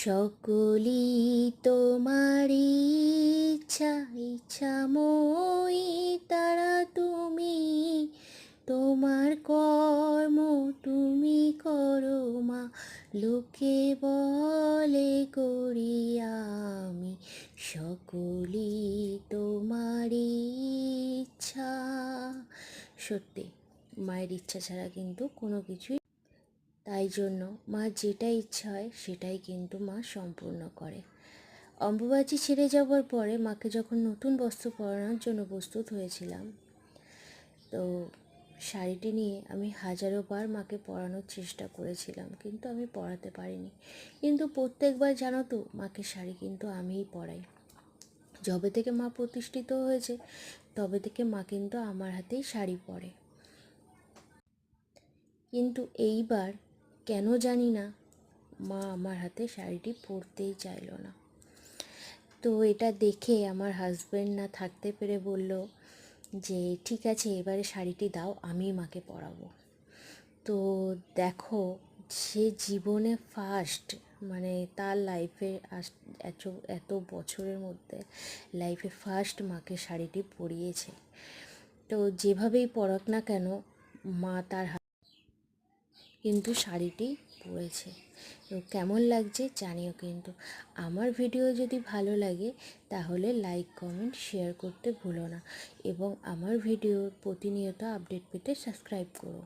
সকলি তোমার ইচ্ছা ইচ্ছাময়ী তারা তুমি, তোমার কর্ম তুমি করো মা, লোকে বলে করি আমি, সকলি তোমার ইচ্ছা। সত্যি মায়ের ইচ্ছা ছাড়া কিন্তু কোনো কিছুই, তাই জন্য মা যেটা ইচ্ছা হয় সেটাই কিন্তু মা সম্পূর্ণ করে। অম্বুবাচী ছেড়ে যাওয়ার পরে মাকে যখন নতুন বস্ত্র পরানোর জন্য প্রস্তুত হয়েছিলাম, তো শাড়িটি নিয়ে আমি হাজারো বার মাকে পরানোর চেষ্টা করেছিলাম, কিন্তু আমি পরাতে পারিনি। কিন্তু প্রত্যেকবার জানো তো মাকে শাড়ি কিন্তু আমিই পরাই। যবে থেকে মা প্রতিষ্ঠিত হয়েছে তবে থেকে মা কিন্তু আমার হাতেই শাড়ি পরে। কিন্তু এইবার কেন জানি না মা আমার হাতে শাড়িটি পরতেই চাইলো না। তো এটা দেখে আমার হাজব্যান্ড না থাকতে পেরে বলল যে ঠিক আছে এবারে শাড়িটি দাও, আমি মাকে পরাবো। তো দেখো, সে জীবনে ফার্স্ট, মানে তার লাইফে এত এত বছরের মধ্যে লাইফে ফার্স্ট মাকে শাড়িটি পরিয়েছে। তো যেভাবেই পরাক না কেন মা তার কিন্তু শাড়িটি পরেছে। তো কেমন লাগছে জানিও কিন্তু। আমার ভিডিও যদি ভালো লাগে তাহলে লাইক কমেন্ট শেয়ার করতে ভুলো না, এবং আমার ভিডিওর প্রতিনিয়ত আপডেট পেতে সাবস্ক্রাইব করো।